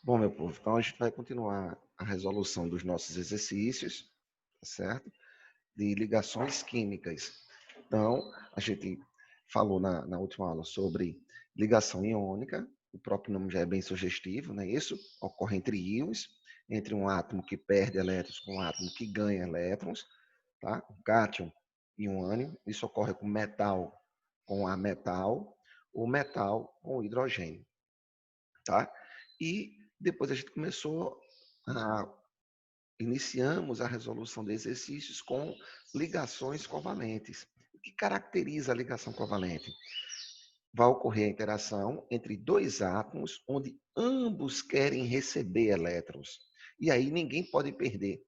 Bom, meu povo, então a gente vai continuar a resolução dos nossos exercícios, tá certo? De ligações químicas. Então, a gente falou na última aula sobre ligação iônica, o próprio nome já é bem sugestivo, né? Isso ocorre entre íons, entre um átomo que perde elétrons com um átomo que ganha elétrons, tá? Um cátion e um ânion. Isso ocorre com metal com ametal, ou metal com hidrogênio, tá? E depois a gente começou a iniciamos a resolução de exercícios com ligações covalentes. O que caracteriza a ligação covalente? Vai ocorrer a interação entre dois átomos onde ambos querem receber elétrons. E aí ninguém pode perder.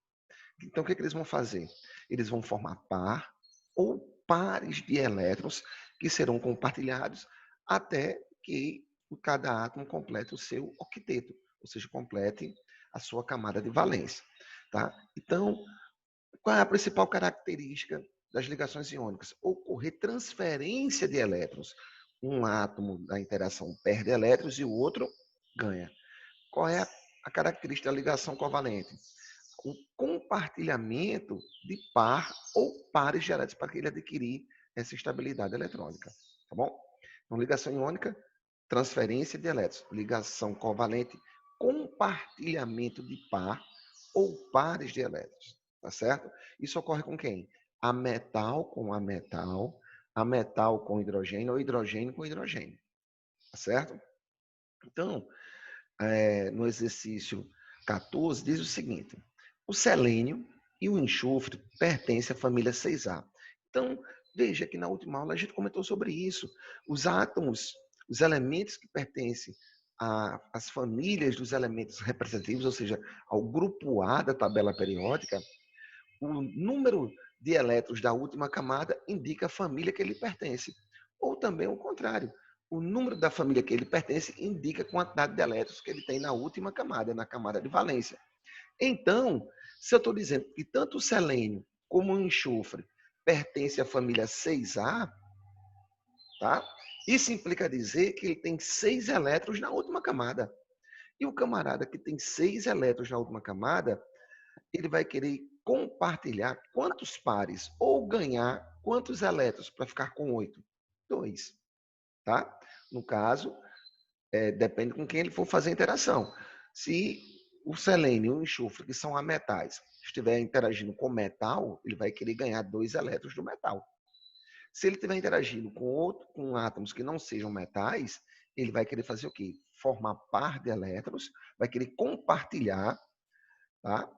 Então o que eles vão fazer? Eles vão formar par ou pares de elétrons que serão compartilhados até que cada átomo complete o seu octeto, ou seja, complete a sua camada de valência. Tá? Então, qual é a principal característica das ligações iônicas? Ocorrer transferência de elétrons. Um átomo da interação perde elétrons e o outro ganha. Qual é a característica da ligação covalente? O compartilhamento de par ou pares de elétrons para que ele adquirir essa estabilidade eletrônica. Tá bom? Então, ligação iônica, transferência de elétrons. Ligação covalente, compartilhamento de par ou pares de elétrons. Tá certo? Isso ocorre com quem? Ametal com ametal, ametal com hidrogênio ou hidrogênio com hidrogênio. Tá certo? Então, no exercício 14, diz o seguinte: o selênio e o enxofre pertencem à família 6A. Então, veja que na última aula a gente comentou sobre isso. Os átomos, os elementos que pertencem às famílias dos elementos representativos, ou seja, ao grupo A da tabela periódica, o número de elétrons da última camada indica a família que ele pertence. Ou também o contrário. O número da família que ele pertence indica a quantidade de elétrons que ele tem na última camada, na camada de valência. Então, se eu estou dizendo que tanto o selênio como o enxofre pertencem à família 6A, tá? Isso implica dizer que ele tem 6 elétrons na última camada. E o camarada que tem 6 elétrons na última camada, ele vai querer compartilhar quantos pares ou ganhar quantos elétrons para ficar com 8? 2, tá? No caso, depende com quem ele for fazer a interação. Se o selênio e o enxofre, que são ametais, estiver interagindo com metal, ele vai querer ganhar 2 elétrons do metal. Se ele estiver interagindo com átomos que não sejam metais, ele vai querer fazer o quê? Formar par de elétrons, vai querer compartilhar, tá?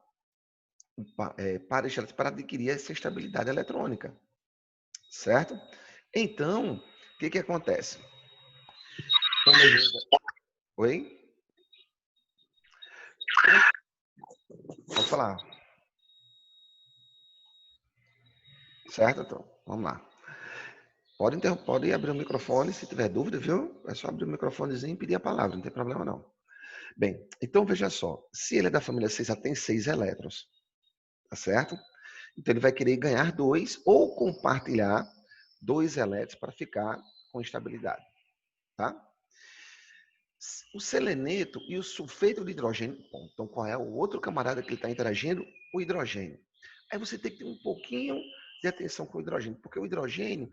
Para adquirir essa estabilidade eletrônica, certo? Então, o que acontece? Oi? Pode falar. Certo, então? Vamos lá. Pode abrir o microfone se tiver dúvida, viu? É só abrir o microfonezinho e pedir a palavra, não tem problema não. Bem, então veja só. Se ele é da família 6, já tem 6 elétrons, tá certo? Então ele vai querer ganhar 2 ou compartilhar 2 elétrons para ficar com estabilidade, tá? O seleneto e o sulfeto de hidrogênio. Bom, então, qual é o outro camarada que ele está interagindo? O hidrogênio. Aí você tem que ter um pouquinho de atenção com o hidrogênio, porque o hidrogênio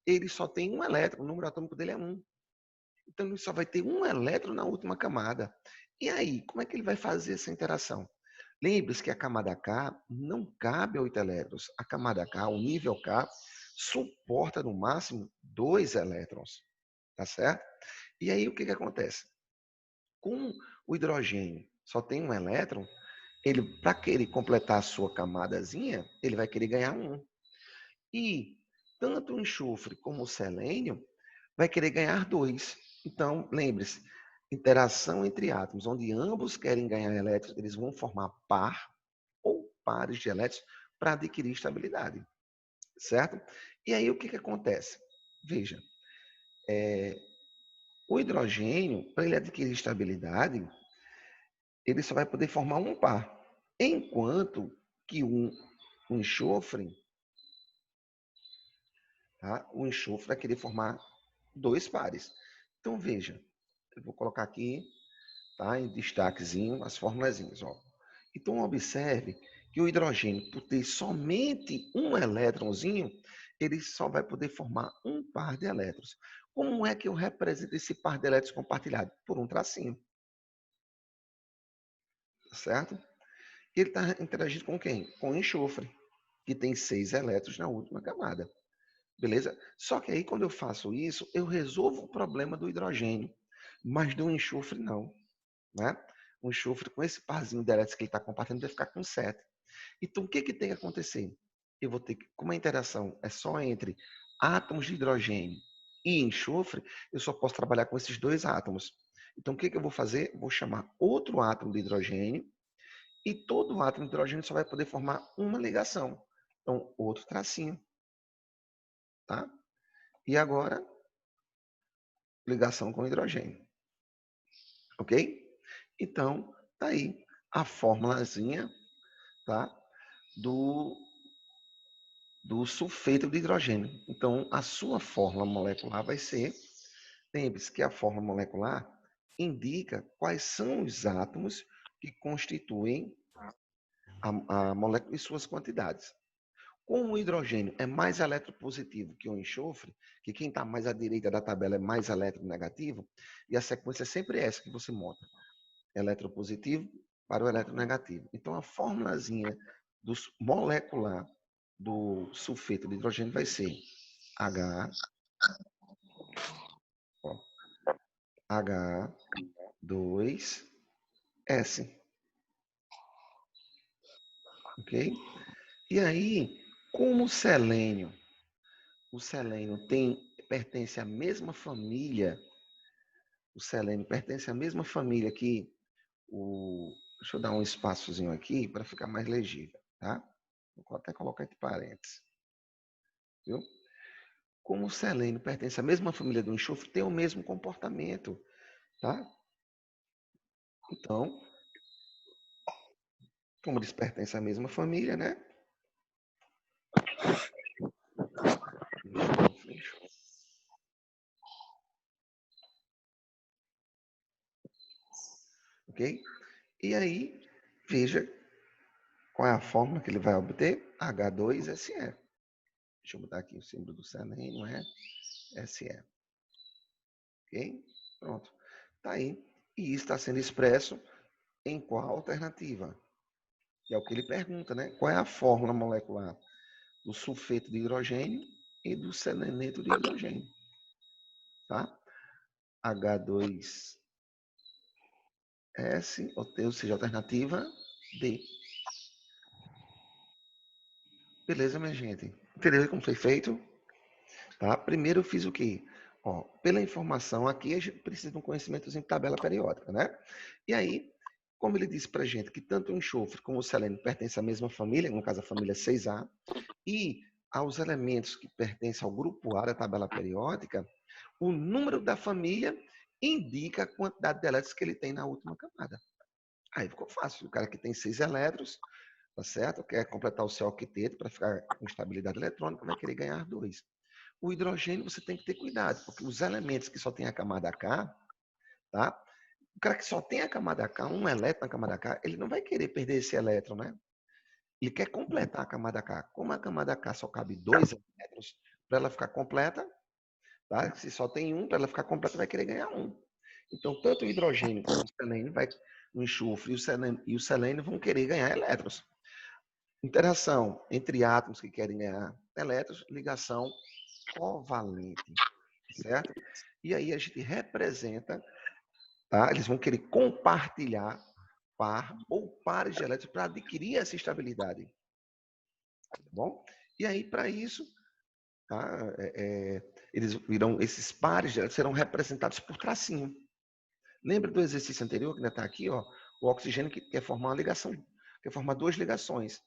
ele só tem um elétron, o número atômico dele é 1. Então, ele só vai ter um elétron na última camada. E aí, como é que ele vai fazer essa interação? Lembre-se que a camada K não cabe 8 elétrons. A camada K, o nível K, suporta no máximo 2 elétrons. Tá certo? E aí, o que acontece? Com o hidrogênio só tem um elétron, ele, para querer completar a sua camadazinha, ele vai querer ganhar um. E tanto o enxofre como o selênio vai querer ganhar 2. Então, lembre-se, interação entre átomos, onde ambos querem ganhar elétrons, eles vão formar par ou pares de elétrons para adquirir estabilidade, certo? E aí o que acontece? Veja, o hidrogênio, para ele adquirir estabilidade, ele só vai poder formar um par. Enquanto que o enxofre, tá? O enxofre vai querer formar 2 pares. Então, veja, eu vou colocar aqui tá? Em destaquezinho, as formulazinhas, ó. Então, observe que o hidrogênio, por ter somente um elétronzinho, ele só vai poder formar um par de elétrons. Como é que eu represento esse par de elétrons compartilhado? Por um tracinho, certo? E ele está interagindo com quem? Com o enxofre, que tem 6 elétrons na última camada. Beleza? Só que aí, quando eu faço isso, eu resolvo o problema do hidrogênio, mas do enxofre não, né? O enxofre, com esse parzinho de elétrons que ele está compartilhando, vai ficar com 7. Então, o que, que tem que acontecer? Eu vou ter que, como a interação é só entre átomos de hidrogênio e enxofre, eu só posso trabalhar com esses dois átomos. Então, o que, que eu vou fazer? Vou chamar outro átomo de hidrogênio e todo átomo de hidrogênio só vai poder formar uma ligação. Então, outro tracinho, tá? E agora, ligação com hidrogênio, ok? Então, tá aí a formulazinha, tá? Do sulfeto de hidrogênio. Então, a sua fórmula molecular vai ser, lembre-se que a fórmula molecular indica quais são os átomos que constituem a molécula e suas quantidades. Como o hidrogênio é mais eletropositivo que o enxofre, que quem está mais à direita da tabela é mais eletronegativo, e a sequência é sempre essa que você monta, eletropositivo para o eletronegativo. Então, a formulazinha molecular do sulfeto de hidrogênio vai ser H, ó, H2S. Ok? E aí, como o selênio pertence à mesma família, o selênio pertence à mesma família que o. Deixa eu dar um espaçozinho aqui para ficar mais legível, tá? Vou até colocar entre parênteses. Viu? Como o selênio pertence à mesma família do enxofre, tem o mesmo comportamento, tá? Então, como eles pertencem à mesma família, né? Enxofre. Ok? E aí, veja qual é a fórmula que ele vai obter? H2SE. Deixa eu botar aqui o símbolo do selênio, é Se. Ok? Pronto. Está aí. E isso está sendo expresso em qual alternativa? Que é o que ele pergunta, né? Qual é a fórmula molecular do sulfeto de hidrogênio e do seleneto de hidrogênio? Tá? H2S, ou seja, alternativa D. Beleza, minha gente? Entendeu como foi feito? Tá? Primeiro eu fiz o quê? Ó, pela informação aqui, a gente precisa de um conhecimento em tabela periódica, né? E aí, como ele disse para a gente que tanto o enxofre como o selênio pertencem à mesma família, no caso a família 6A, e aos elementos que pertencem ao grupo A da tabela periódica, o número da família indica a quantidade de elétrons que ele tem na última camada. Aí ficou fácil. O cara que tem 6 elétrons, tá certo? Quer completar o seu octeto para ficar com estabilidade eletrônica, vai querer ganhar 2. O hidrogênio você tem que ter cuidado, porque os elementos que só tem a camada K, tá? O cara que só tem a camada K, um elétron na camada K, ele não vai querer perder esse elétron, né? Ele quer completar a camada K. Como a camada K só cabe 2 elétrons, para ela ficar completa, tá? Se só tem um, para ela ficar completa, vai querer ganhar um. Então, tanto o hidrogênio como o selênio, o enxofre e o selênio vão querer ganhar elétrons. Interação entre átomos que querem ganhar elétrons, ligação covalente, certo? E aí a gente representa, tá? Eles vão querer compartilhar par ou pares de elétrons para adquirir essa estabilidade, tá bom? E aí, para isso, tá? Eles virão, esses pares de elétrons serão representados por tracinho. Lembra do exercício anterior, que ainda está aqui, ó? O oxigênio que quer formar uma ligação, quer formar 2 ligações.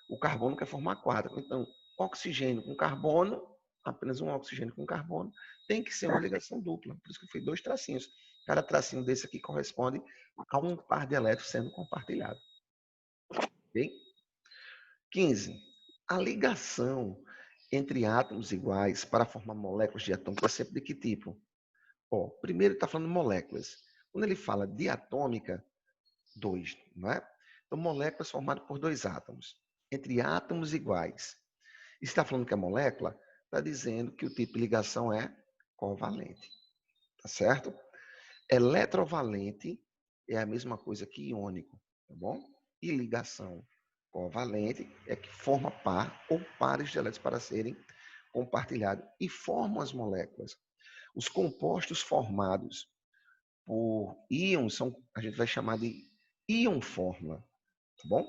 O carbono quer formar 4. Então, oxigênio com carbono, apenas um oxigênio com carbono, tem que ser uma ligação dupla. Por isso que eu fiz 2 tracinhos. Cada tracinho desse aqui corresponde a um par de elétrons sendo compartilhado. Ok? 15. A ligação entre átomos iguais para formar moléculas de átomos é sempre de que tipo? Ó, primeiro está falando moléculas. Quando ele fala diatômica, 2, não é? Então, moléculas formadas por 2 átomos, entre átomos iguais. E se está falando que é molécula, está dizendo que o tipo de ligação é covalente. Tá certo? Eletrovalente é a mesma coisa que iônico, tá bom? E ligação covalente é que forma par ou pares de elétrons para serem compartilhados e formam as moléculas. Os compostos formados por íons a gente vai chamar de íon fórmula, tá bom?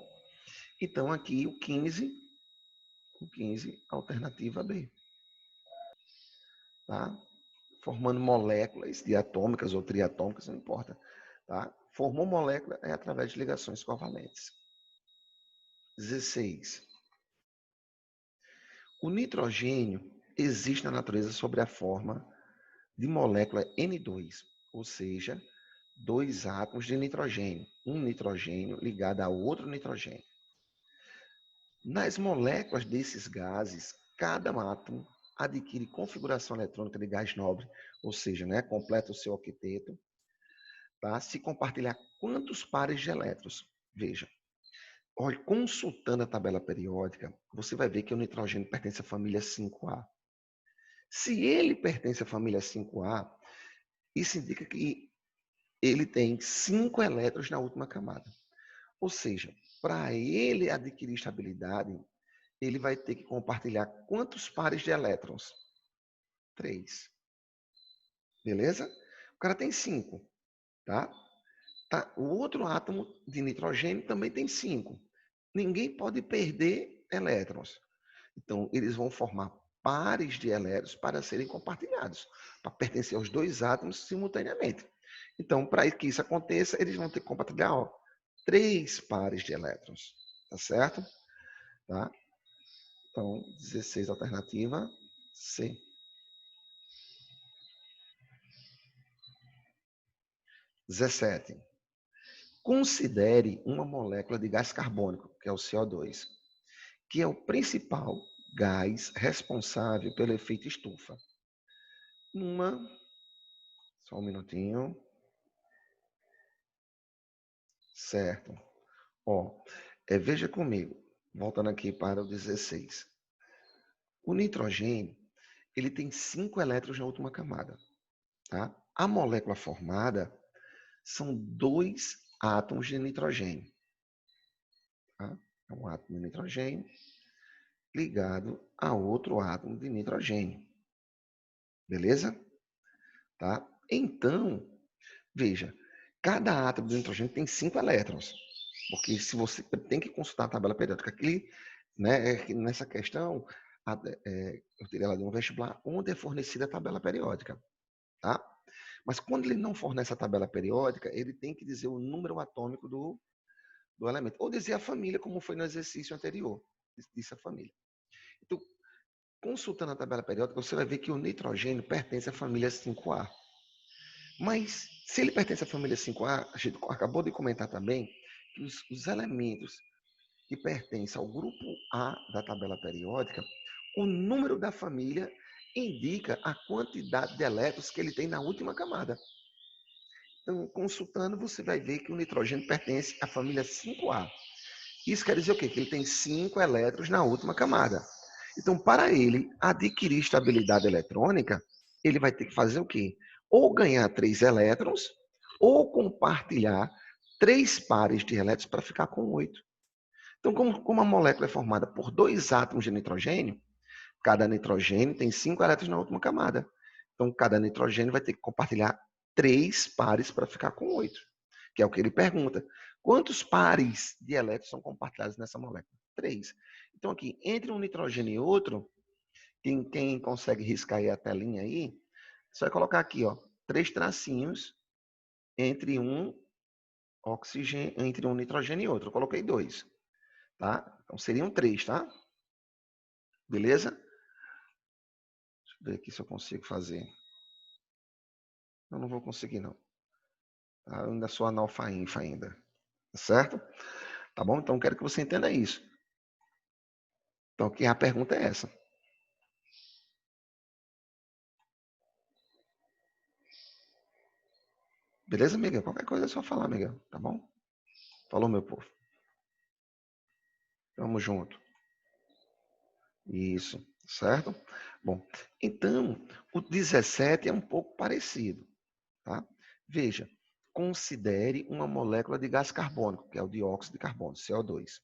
Então aqui o 15, alternativa B, tá? Formando moléculas diatômicas ou triatômicas, não importa, tá? Formou molécula é através de ligações covalentes. 16. O nitrogênio existe na natureza sob a forma de molécula N2, ou seja, 2 átomos de nitrogênio, um nitrogênio ligado a outro nitrogênio. Nas moléculas desses gases, cada átomo adquire configuração eletrônica de gás nobre, ou seja, né, completa o seu octeto, tá? Se compartilhar quantos pares de elétrons. Veja, olha, consultando a tabela periódica, você vai ver que o nitrogênio pertence à família 5A. Se ele pertence à família 5A, isso indica que ele tem 5 elétrons na última camada. Ou seja, para ele adquirir estabilidade, ele vai ter que compartilhar quantos pares de elétrons? 3. Beleza? O cara tem 5, tá? Tá? O outro átomo de nitrogênio também tem 5. Ninguém pode perder elétrons. Então, eles vão formar pares de elétrons para serem compartilhados, para pertencer aos 2 átomos simultaneamente. Então, para que isso aconteça, eles vão ter que compartilhar 3 pares de elétrons. Tá certo? Tá? Então, 16, alternativa C. 17. Considere uma molécula de gás carbônico, que é o CO2, que é o principal gás responsável pelo efeito estufa. Só um minutinho. Certo. Ó, veja comigo, voltando aqui para o 16. O nitrogênio, ele tem 5 elétrons na última camada, tá? A molécula formada são 2 átomos de nitrogênio, tá? É um átomo de nitrogênio ligado a outro átomo de nitrogênio. Beleza? Tá? Então, veja, cada átomo de nitrogênio tem 5 elétrons. Porque se você tem que consultar a tabela periódica aqui, né, nessa questão, eu teria lá de um vestibular onde é fornecida a tabela periódica. Tá? Mas quando ele não fornece a tabela periódica, ele tem que dizer o número atômico do elemento. Ou dizer a família, como foi no exercício anterior. Disse a família. Então, consultando a tabela periódica, você vai ver que o nitrogênio pertence à família 5A. Mas, se ele pertence à família 5A, a gente acabou de comentar também que os elementos que pertencem ao grupo A da tabela periódica, o número da família indica a quantidade de elétrons que ele tem na última camada. Então, consultando, você vai ver que o nitrogênio pertence à família 5A. Isso quer dizer o quê? Que ele tem 5 elétrons na última camada. Então, para ele adquirir estabilidade eletrônica, ele vai ter que fazer o quê? Ou ganhar 3 elétrons, ou compartilhar 3 pares de elétrons para ficar com 8. Então, como a molécula é formada por 2 átomos de nitrogênio, cada nitrogênio tem 5 elétrons na última camada. Então, cada nitrogênio vai ter que compartilhar 3 pares para ficar com 8, que é o que ele pergunta. Quantos pares de elétrons são compartilhados nessa molécula? 3. Então, aqui, entre um nitrogênio e outro, quem consegue riscar aí a telinha aí, você vai colocar aqui, ó, 3 tracinhos entre um oxigênio, entre um nitrogênio e outro. Eu coloquei 2, tá? Então, seriam 3, tá? Beleza? Deixa eu ver aqui se eu consigo fazer. Eu não vou conseguir, não. Tá? Eu ainda sou analfa-infa ainda. Tá certo? Tá bom? Então, quero que você entenda isso. Então, aqui a pergunta é essa. Beleza, Miguel? Qualquer coisa é só falar, Miguel, tá bom? Falou, meu povo. Tamo junto. Isso, certo? Bom, então, o 17 é um pouco parecido, tá? Veja, considere uma molécula de gás carbônico, que é o dióxido de carbono, CO2,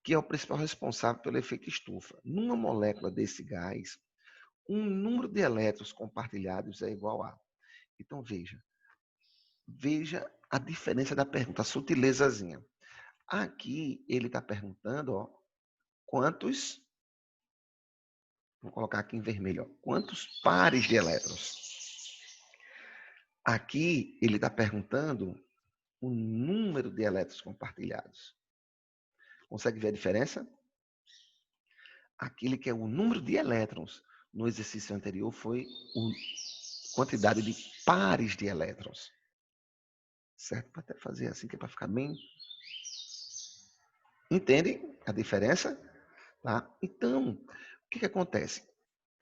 que é o principal responsável pelo efeito estufa. Numa molécula desse gás, um número de elétrons compartilhados é igual a. Então, veja a diferença da pergunta, a sutilezazinha. Aqui, ele está perguntando, ó, quantos, vou colocar aqui em vermelho, ó, quantos pares de elétrons. Aqui, ele está perguntando o número de elétrons compartilhados. Consegue ver a diferença? Aquele que é o número de elétrons no exercício anterior foi a quantidade de pares de elétrons. Certo? Para até fazer assim, que é para ficar bem. Entendem a diferença? Tá? Então, o que acontece?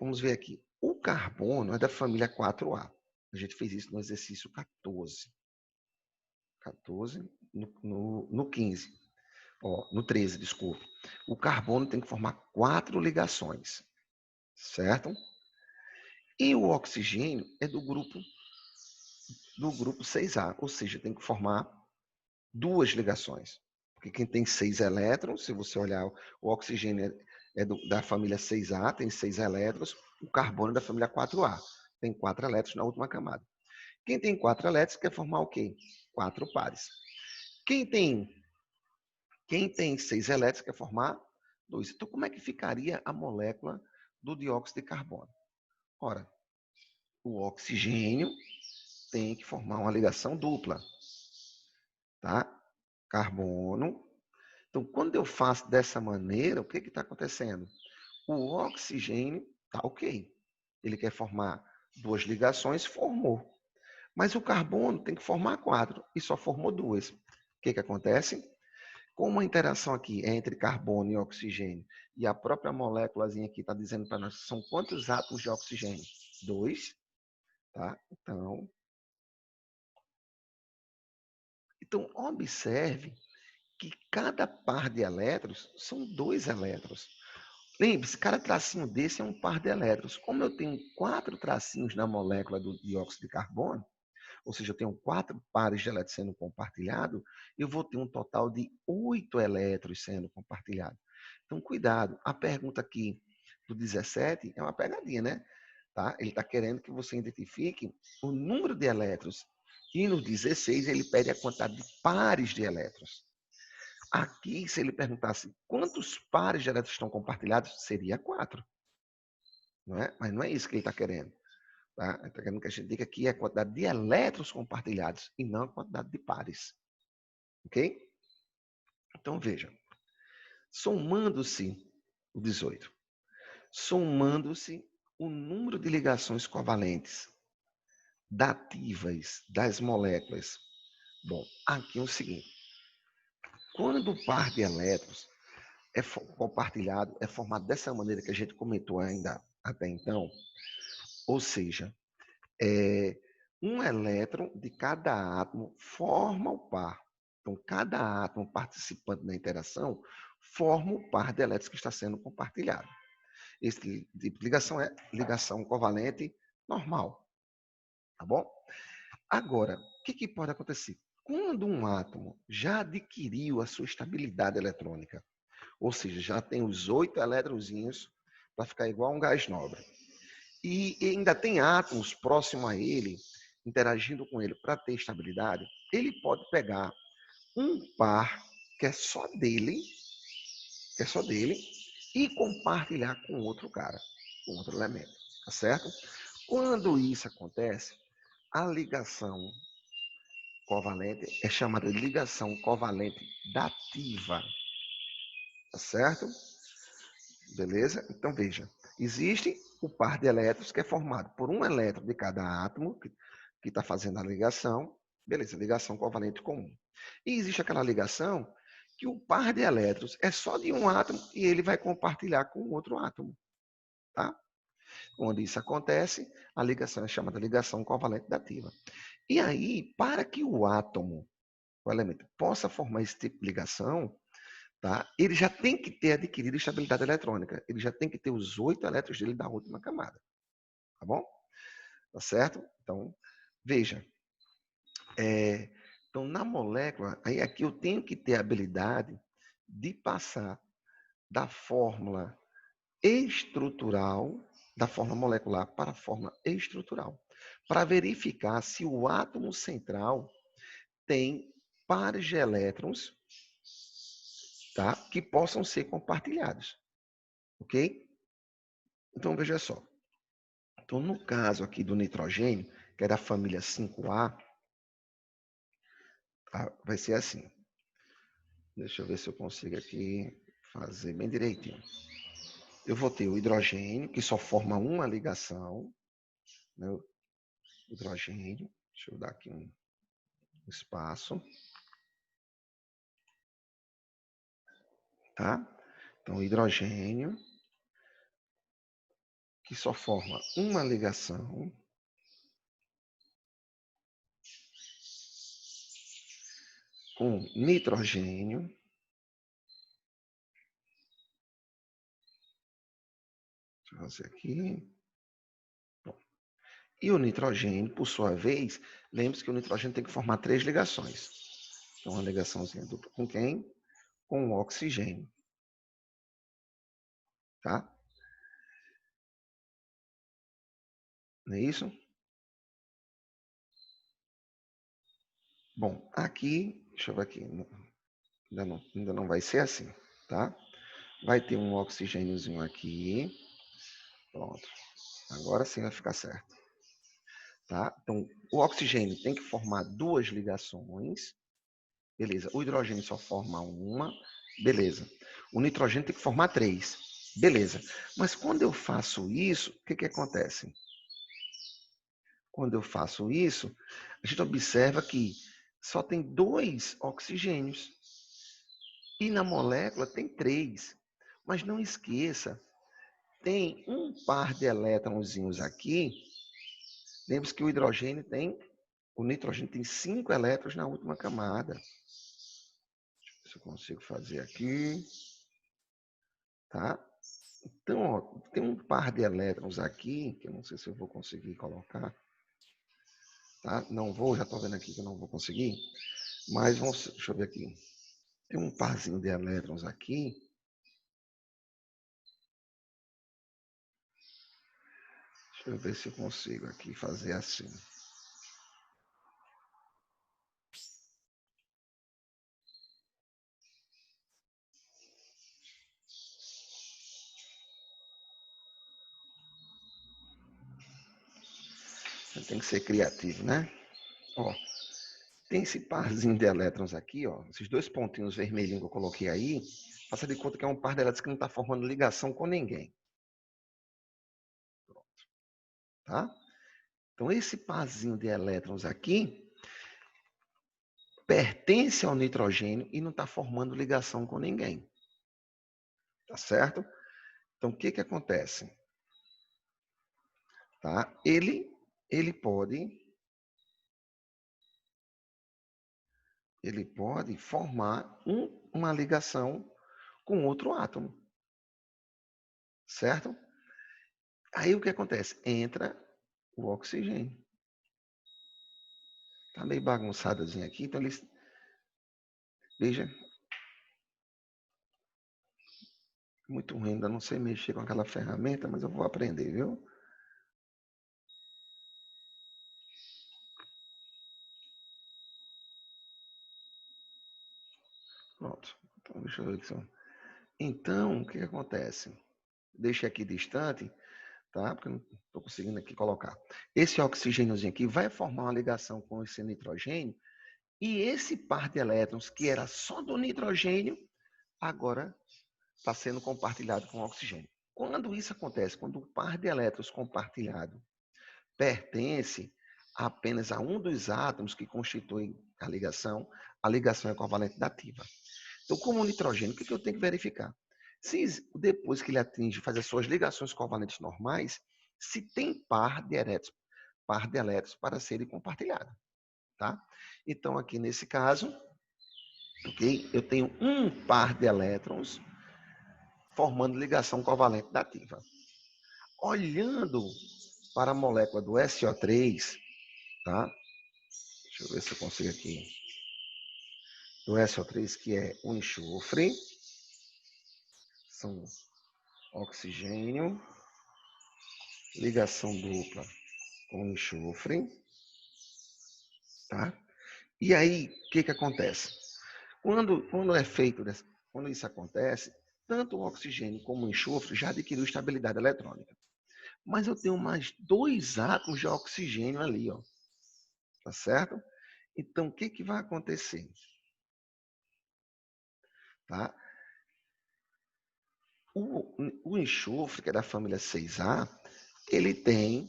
Vamos ver aqui. O carbono é da família 4A. A gente fez isso no exercício 14. 14 no 15. Ó, no 13, desculpa. O carbono tem que formar 4 ligações. Certo? E o oxigênio é do grupo 6A, ou seja, tem que formar 2 ligações. Porque quem tem 6 elétrons, se você olhar, o oxigênio é da família 6A, tem 6 elétrons, o carbono é da família 4A, tem 4 elétrons na última camada. Quem tem 4 elétrons quer formar o quê? 4 pares. Quem tem 6 elétrons quer formar 2. Então, como é que ficaria a molécula do dióxido de carbono? Ora, o oxigênio tem que formar uma ligação dupla, tá? Carbono. Então, quando eu faço dessa maneira, o que está acontecendo? O oxigênio está ok. Ele quer formar 2 ligações, formou. Mas o carbono tem que formar 4 e só formou 2. O que acontece? Como a interação aqui é entre carbono e oxigênio, e a própria moléculazinha aqui está dizendo para nós, são quantos átomos de oxigênio? 2, tá? Então observe que cada par de elétrons são 2 elétrons. Lembre-se, cada tracinho desse é um par de elétrons. Como eu tenho 4 tracinhos na molécula do dióxido de carbono, ou seja, eu tenho 4 pares de elétrons sendo compartilhados, eu vou ter um total de 8 elétrons sendo compartilhados. Então, cuidado. A pergunta aqui do 17 é uma pegadinha, né? Tá? Ele está querendo que você identifique o número de elétrons. E no 16, ele pede a quantidade de pares de elétrons. Aqui, se ele perguntasse quantos pares de elétrons estão compartilhados, seria 4. Não é? Mas não é isso que ele está querendo. Tá? Ele está querendo que a gente diga que é a quantidade de elétrons compartilhados e não a quantidade de pares. Ok? Então, veja. Somando-se o 18, somando-se o número de ligações covalentes dativas das moléculas. Bom, aqui é o seguinte. Quando o par de elétrons é compartilhado, é formado dessa maneira que a gente comentou ainda até então, ou seja, um elétron de cada átomo forma o par. Então, cada átomo participante da interação forma o par de elétrons que está sendo compartilhado. Esse tipo de ligação é ligação covalente normal. Tá bom? Agora, o que pode acontecer? Quando um átomo já adquiriu a sua estabilidade eletrônica, ou seja, já tem os 8 elétronzinhos para ficar igual a um gás nobre, e ainda tem átomos próximos a ele, interagindo com ele para ter estabilidade, ele pode pegar um par que é só dele, e compartilhar com outro cara, com outro elemento, tá certo? Quando isso acontece, a ligação covalente é chamada de ligação covalente dativa, tá certo? Beleza? Então veja, existe o par de elétrons que é formado por um elétron de cada átomo que está fazendo a ligação, beleza, ligação covalente comum. E existe aquela ligação que o par de elétrons é só de um átomo e ele vai compartilhar com outro átomo, tá? Onde isso acontece, a ligação é chamada ligação covalente dativa. E aí, para que o átomo, o elemento, possa formar esse tipo de ligação, tá? Ele já tem que ter adquirido estabilidade eletrônica. Ele já tem que ter os 8 elétrons dele da última camada. Tá bom? Tá certo? Então, veja. Então, na molécula, aí aqui eu tenho que ter a habilidade de passar da fórmula estrutural, da forma molecular para a forma estrutural, para verificar se o átomo central tem pares de elétrons, tá, que possam ser compartilhados, ok? Então, veja só. Então, no caso aqui do nitrogênio, que é da família 5A, tá, vai ser assim. Deixa eu ver se eu consigo aqui fazer bem direitinho. Eu vou ter o hidrogênio, que só forma uma ligação, né? O hidrogênio. Deixa eu dar aqui um espaço. Tá? Então, hidrogênio, que só forma uma ligação com nitrogênio. Deixa eu fazer aqui. Bom. E o nitrogênio, por sua vez, lembre-se que o nitrogênio tem que formar 3 ligações. Então, uma ligaçãozinha dupla com quem? Com o oxigênio. Tá? Não é isso? Bom, aqui, deixa eu ver aqui, ainda não vai ser assim, tá? Vai ter um oxigêniozinho aqui. Pronto. Agora sim vai ficar certo. Tá? Então, o oxigênio tem que formar 2 ligações. Beleza. O hidrogênio só forma uma. Beleza. O nitrogênio tem que formar 3. Beleza. Mas quando eu faço isso, o que acontece? Quando eu faço isso, a gente observa que só tem 2 oxigênios. E na molécula tem 3. Mas não esqueça, tem um par de elétronzinhos aqui. Lembre-se que o nitrogênio tem 5 elétrons na última camada. Deixa eu ver se eu consigo fazer aqui. Tá? Então, ó, tem um par de elétrons aqui, que eu não sei se eu vou conseguir colocar. Tá? Não vou, já estou vendo aqui que eu não vou conseguir. Mas deixa eu ver aqui. Tem um parzinho de elétrons aqui. Deixa eu ver se eu consigo aqui fazer assim. Você tem que ser criativo, né? Ó, tem esse parzinho de elétrons aqui, ó. Esses 2 pontinhos vermelhinhos que eu coloquei aí. Faça de conta que é um par de elétrons que não está formando ligação com ninguém. Tá? Então, esse parzinho de elétrons aqui pertence ao nitrogênio e não está formando ligação com ninguém. Tá certo? Então, o que acontece? Tá? Ele pode formar uma ligação com outro átomo. Certo? Aí o que acontece? Entra o oxigênio. Tá meio bagunçadozinho aqui, então eles... Veja, muito ruim, ainda não sei mexer com aquela ferramenta, mas eu vou aprender, viu? Pronto. Então, deixa eu ver aqui. Então, o que acontece? Deixa aqui distante, tá? Porque eu não estou conseguindo aqui colocar. Esse oxigêniozinho aqui vai formar uma ligação com esse nitrogênio e esse par de elétrons, que era só do nitrogênio, agora está sendo compartilhado com o oxigênio. Quando isso acontece, quando o par de elétrons compartilhado pertence apenas a um dos átomos que constituem a ligação é covalente dativa. Então, como o nitrogênio, o que eu tenho que verificar? Se depois que ele atinge, faz as suas ligações covalentes normais, se tem par de elétrons para serem compartilhados. tá? Então, aqui nesse caso, ok? Eu tenho um par de elétrons formando ligação covalente dativa. Olhando para a molécula do SO3, tá? Deixa eu ver se eu consigo aqui. Do SO3, que é o enxofre, são oxigênio, ligação dupla com enxofre, tá? E aí, o que acontece? Quando é feito, quando isso acontece, tanto o oxigênio como o enxofre já adquiriu estabilidade eletrônica. Mas eu tenho mais 2 átomos de oxigênio ali, ó. Tá certo? Então, o que vai acontecer? Tá? O enxofre, que é da família 6A, ele tem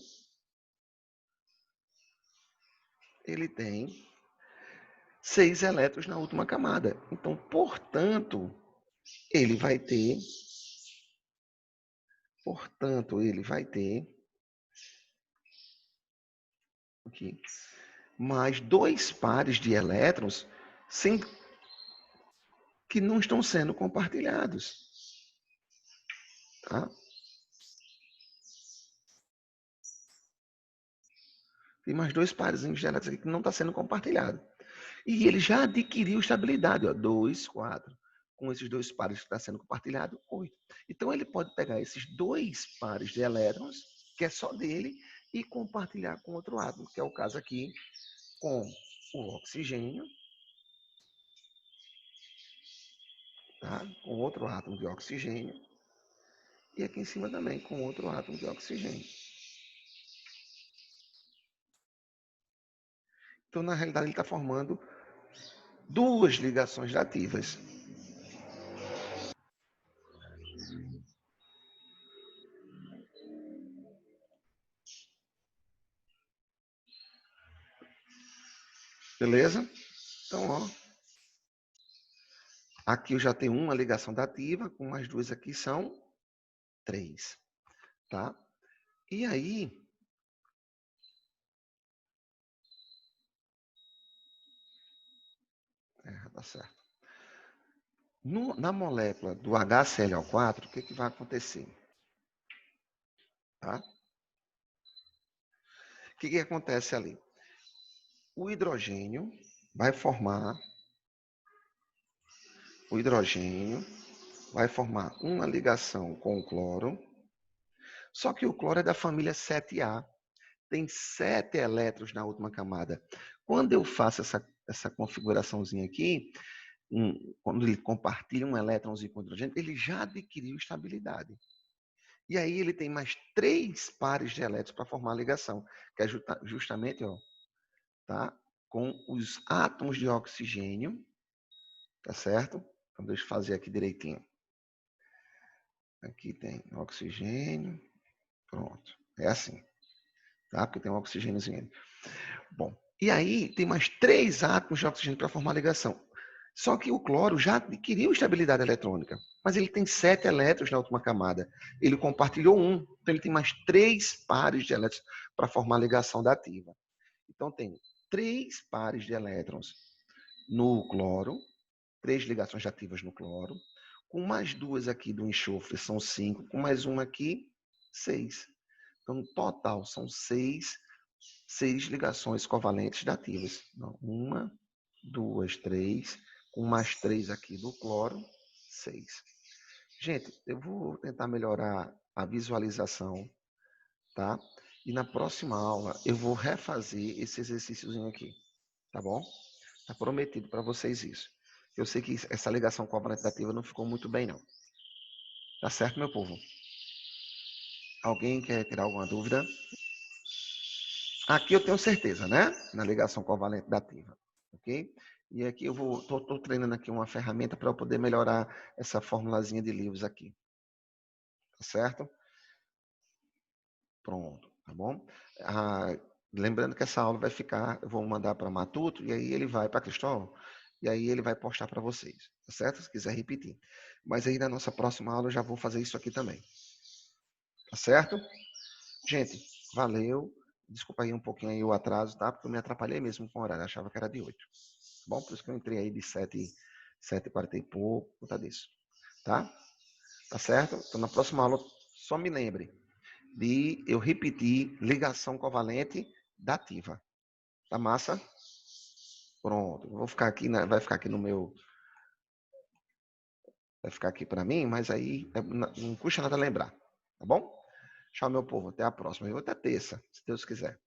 6 elétrons na última camada. Então, portanto, ele vai ter, aqui, mais 2 pares de elétrons sem, que não estão sendo compartilhados. Tá? Tem mais 2 pares de elétrons aqui que não está sendo compartilhado. E ele já adquiriu estabilidade, ó, 2, 4. Com esses 2 pares que está sendo compartilhado, 8. Então, ele pode pegar esses 2 pares de elétrons, que é só dele, e compartilhar com outro átomo, que é o caso aqui com o oxigênio, tá? Com outro átomo de oxigênio, e aqui em cima também com outro átomo de oxigênio. Então, na realidade, ele está formando 2 ligações dativas. Beleza? Então, ó, aqui eu já tenho uma ligação dativa, com mais 2 aqui são 3, tá? E aí, tá certo. Na molécula do HClO4, o que vai acontecer? Tá? O que acontece ali? O hidrogênio vai formar uma ligação com o cloro, só que o cloro é da família 7A, tem 7 elétrons na última camada. Quando eu faço essa configuraçãozinha aqui, quando ele compartilha um elétronzinho com o hidrogênio, ele já adquiriu estabilidade. E aí ele tem mais 3 pares de elétrons para formar a ligação, que é justamente, ó, tá? Com os átomos de oxigênio, tá certo? Então deixa eu fazer aqui direitinho. Aqui tem oxigênio, pronto. É assim, tá? Porque tem um oxigêniozinho. Bom, e aí tem mais 3 átomos de oxigênio para formar a ligação. Só que o cloro já adquiriu estabilidade eletrônica, mas ele tem 7 elétrons na última camada. Ele compartilhou um, então ele tem mais 3 pares de elétrons para formar a ligação dativa. Então tem 3 pares de elétrons no cloro, 3 ligações dativas no cloro, com mais 2 aqui do enxofre, são 5, com mais uma aqui, 6. Então, no total, são 6 ligações covalentes dativas. Então, 1, 2, 3, com mais 3 aqui do cloro, 6. Gente, eu vou tentar melhorar a visualização, tá? E na próxima aula eu vou refazer esse exercíciozinho aqui, tá bom? Tá prometido para vocês isso. Eu sei que essa ligação covalente dativa não ficou muito bem, não. Tá certo, meu povo? Alguém quer tirar alguma dúvida? Aqui eu tenho certeza, né? Na ligação covalente dativa, ok? E aqui eu tô treinando aqui uma ferramenta para eu poder melhorar essa formulazinha de Lewis aqui, tá certo? Pronto, tá bom? Lembrando que essa aula vai ficar, eu vou mandar para Matuto e aí ele vai para Cristóvão e aí ele vai postar para vocês, tá certo? Se quiser repetir. Mas aí na nossa próxima aula eu já vou fazer isso aqui também, tá certo? Gente, valeu. Desculpa aí um pouquinho aí o atraso, tá? Porque eu me atrapalhei mesmo com o horário, achava que era de 8. Bom, por isso que eu entrei aí de 7h40 e pouco, por conta disso. Tá? Tá certo? Então, na próxima aula, só me lembre de eu repetir ligação covalente dativa. Tá massa? Pronto. Eu vou ficar aqui, vai ficar aqui no meu... Vai ficar aqui para mim, mas aí não custa nada lembrar. Tá bom? Tchau, meu povo. Até a próxima. Eu até terça, se Deus quiser.